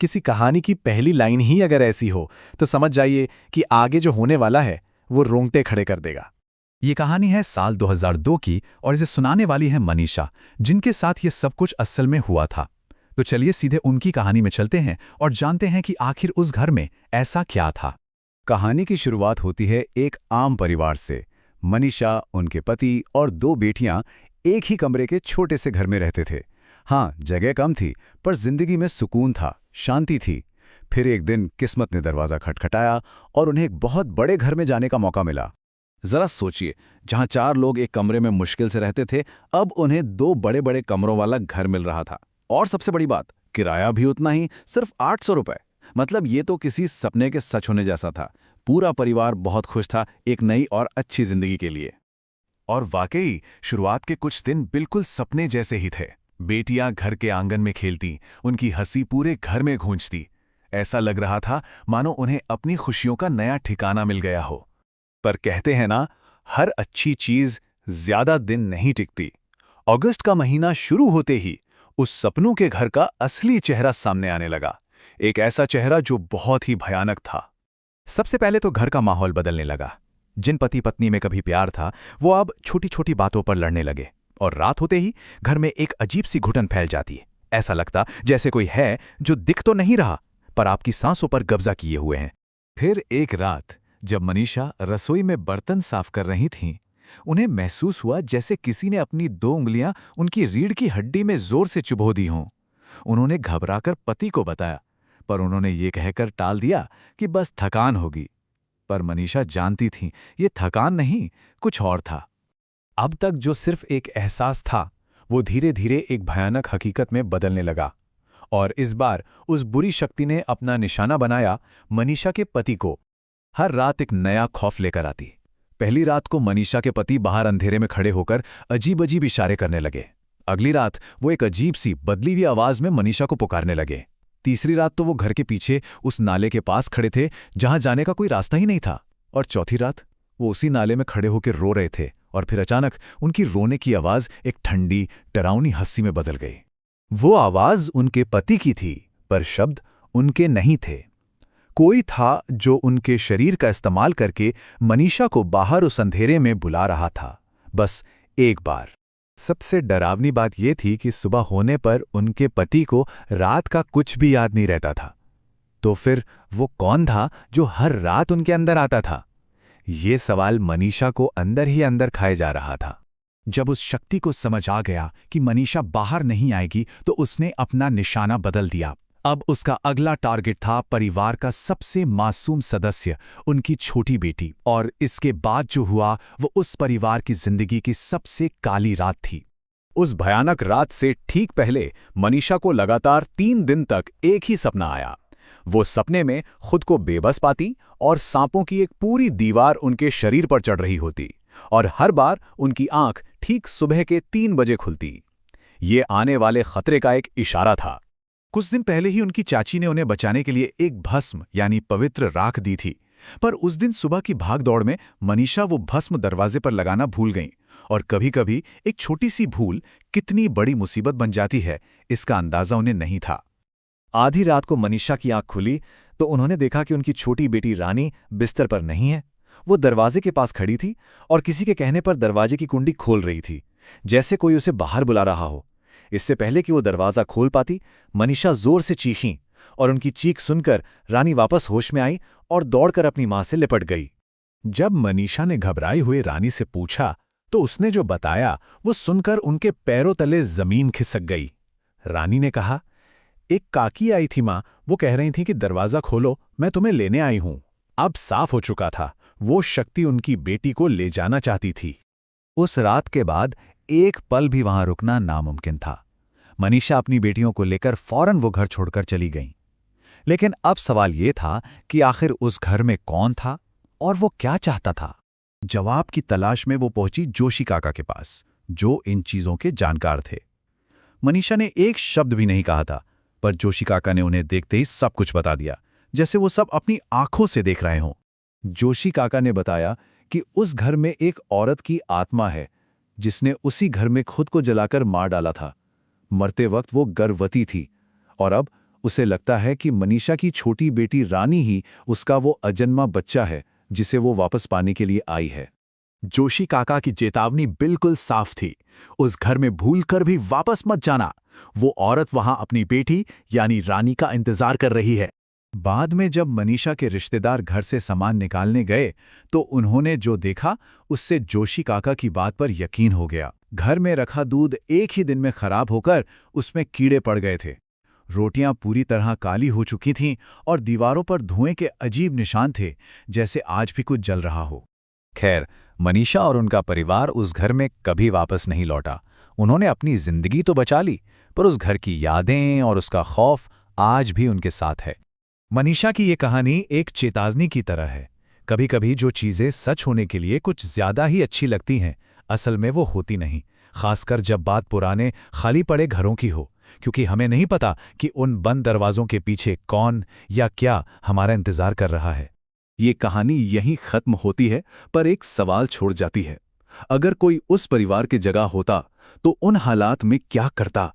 किसी कहानी की पहली लाइन ही अगर ऐसी हो तो समझ जाइए कि आगे जो होने वाला है वो रोंगटे खड़े कर देगा। ये कहानी है साल 2002 की और इसे सुनाने वाली है मनीषा, जिनके साथ ये सब कुछ असल में हुआ था। तो चलिए सीधे उनकी कहानी में चलते हैं और जानते हैं कि आखिर उस घर में ऐसा क्या था। कहानी की शुरुआत होती है एक आम परिवार से। मनीषा, उनके पति और दो बेटियां एक ही कमरे के छोटे से घर में रहते थे। हाँ, जगह कम थी पर जिंदगी में सुकून था, शांति थी। फिर एक दिन किस्मत ने दरवाज़ा खटखटाया और उन्हें एक बहुत बड़े घर में जाने का मौका मिला। जरा सोचिए, जहां 4 लोग एक कमरे में मुश्किल से रहते थे, अब उन्हें 2 बड़े-बड़े कमरों वाला घर मिल रहा था। और सबसे बड़ी बात, किराया भी उतना ही, सिर्फ 800 रुपए। मतलब ये तो किसी सपने के सच होने जैसा था। पूरा परिवार बहुत खुश था एक नई और अच्छी जिंदगी के लिए। और वाकई शुरुआत के कुछ दिन बिल्कुल सपने जैसे ही थे। बेटियां घर के आंगन में खेलती, उनकी हंसी पूरे घर में गूंजती। ऐसा लग रहा था मानो उन्हें अपनी खुशियों का नया ठिकाना मिल गया हो। पर कहते हैं ना, हर अच्छी चीज ज्यादा दिन नहीं टिकती। अगस्त का महीना शुरू होते ही उस सपनों के घर का असली चेहरा सामने आने लगा। एक ऐसा चेहरा जो बहुत ही भयानक था। सबसे पहले तो घर का माहौल बदलने लगा। जिन पति पत्नी में कभी प्यार था, वो अब छोटी छोटी बातों पर लड़ने लगे। और रात होते ही घर में एक अजीब सी घुटन फैल जाती। ऐसा लगता जैसे कोई है जो दिख तो नहीं रहा, पर आपकी सांसों पर कब्जा किए हुए हैं। फिर एक रात जब मनीषा रसोई में बर्तन साफ कर रही थीं, उन्हें महसूस हुआ जैसे किसी ने अपनी 2 उंगलियां उनकी रीढ़ की हड्डी में जोर से चुभो दी हों। उन्होंने घबराकर पति को बताया, पर उन्होंने ये कहकर टाल दिया कि बस थकान होगी। पर मनीषा जानती थी ये थकान नहीं, कुछ और था। अब तक जो सिर्फ एक एहसास था वो धीरे धीरे एक भयानक हकीकत में बदलने लगा। और इस बार उस बुरी शक्ति ने अपना निशाना बनाया मनीषा के पति को। हर रात एक नया खौफ लेकर आती। पहली रात को मनीषा के पति बाहर अंधेरे में खड़े होकर अजीब अजीब इशारे करने लगे। अगली रात वो एक अजीब सी बदली हुई आवाज में मनीषा को पुकारने लगे। तीसरी रात तो वो घर के पीछे उस नाले के पास खड़े थे जहां जाने का कोई रास्ता ही नहीं था। और चौथी रात वो उसी नाले में खड़े होकर रो रहे थे और फिर अचानक उनकी रोने की आवाज एक ठंडी, डरावनी हंसी में बदल गई। वो आवाज उनके पति की थी, पर शब्द उनके नहीं थे। कोई था जो उनके शरीर का इस्तेमाल करके मनीषा को बाहर उस अंधेरे में बुला रहा था, बस एक बार। सबसे डरावनी बात यह थी कि सुबह होने पर उनके पति को रात का कुछ भी याद नहीं रहता था। तो फिर वो कौन था जो हर रात उनके अंदर आता था? ये सवाल मनीषा को अंदर ही अंदर खाए जा रहा था। जब उस शक्ति को समझ आ गया कि मनीषा बाहर नहीं आएगी, तो उसने अपना निशाना बदल दिया। अब उसका अगला टारगेट था परिवार का सबसे मासूम सदस्य, उनकी छोटी बेटी। और इसके बाद जो हुआ वो उस परिवार की जिंदगी की सबसे काली रात थी। उस भयानक रात से ठीक पहले मनीषा को लगातार 3 दिन तक एक ही सपना आया। वो सपने में खुद को बेबस पाती और सांपों की एक पूरी दीवार उनके शरीर पर चढ़ रही होती। और हर बार उनकी आंख ठीक सुबह के 3 बजे खुलती। ये आने वाले खतरे का एक इशारा था। कुछ दिन पहले ही उनकी चाची ने उन्हें बचाने के लिए एक भस्म यानी पवित्र राख दी थी। पर उस दिन सुबह की भागदौड़ में मनीषा वो भस्म दरवाजे पर लगाना भूल गईं। और कभी-कभी एक छोटी सी भूल कितनी बड़ी मुसीबत बन जाती है, इसका अंदाजा उन्हें नहीं था। आधी रात को मनीषा की आंख खुली तो उन्होंने देखा कि उनकी छोटी बेटी रानी बिस्तर पर नहीं है। वो दरवाजे के पास खड़ी थी और किसी के कहने पर दरवाजे की कुंडी खोल रही थी, जैसे कोई उसे बाहर बुला रहा हो। इससे पहले कि वो दरवाज़ा खोल पाती, मनीषा जोर से चीखीं और उनकी चीख सुनकर रानी वापस होश में आई और दौड़कर अपनी मां से लिपट गई। जब मनीषा ने घबराई हुए रानी से पूछा तो उसने जो बताया वो सुनकर उनके पैरों तले जमीन खिसक गई। रानी ने कहा, एक काकी आई थी मां, वो कह रही थी कि दरवाज़ा खोलो, मैं तुम्हें लेने आई हूं। अब साफ हो चुका था, वो शक्ति उनकी बेटी को ले जाना चाहती थी। उस रात के बाद एक पल भी वहां रुकना नामुमकिन था। मनीषा अपनी बेटियों को लेकर फौरन वो घर छोड़कर चली गईं। लेकिन अब सवाल ये था कि आखिर उस घर में कौन था और वो क्या चाहता था? जवाब की तलाश में वो पहुंची जोशी काका के पास, जो इन चीजों के जानकार थे। मनीषा ने एक शब्द भी नहीं कहा था, पर जोशी काका ने उन्हें देखते ही सब कुछ बता दिया, जैसे वो सब अपनी आंखों से देख रहे हों। जोशी काका ने बताया कि उस घर में एक औरत की आत्मा है, जिसने उसी घर में खुद को जलाकर मार डाला था। मरते वक्त वो गर्भवती थी और अब उसे लगता है कि मनीषा की छोटी बेटी रानी ही उसका वो अजन्मा बच्चा है जिसे वो वापस पाने के लिए आई है। जोशी काका की चेतावनी बिल्कुल साफ थी। उस घर में भूलकर भी वापस मत जाना। वो औरत वहां अपनी बेटी यानी रानी का इंतजार कर रही है। बाद में जब मनीषा के रिश्तेदार घर से सामान निकालने गए तो उन्होंने जो देखा उससे जोशी काका की बात पर यकीन हो गया। घर में रखा दूध एक ही दिन में खराब होकर उसमें कीड़े पड़ गए थे। रोटियां पूरी तरह काली हो चुकी थीं और दीवारों पर धुएं के अजीब निशान थे, जैसे आज भी कुछ जल रहा हो। खैर, मनीषा और उनका परिवार उस घर में कभी वापस नहीं लौटा। उन्होंने अपनी जिंदगी तो बचा ली, पर उस घर की यादें और उसका खौफ आज भी उनके साथ है। मनीषा की ये कहानी एक चेतावनी की तरह है। कभी-कभी जो चीजें सच होने के लिए कुछ ज्यादा ही अच्छी लगती हैं, असल में वो होती नहीं, खासकर जब बात पुराने खाली पड़े घरों की हो, क्योंकि हमें नहीं पता कि उन बंद दरवाजों के पीछे कौन या क्या हमारा इंतजार कर रहा है। ये कहानी यहीं खत्म होती है, पर एक सवाल छोड़ जाती है। अगर कोई उस परिवार की जगह होता तो उन हालात में क्या करता?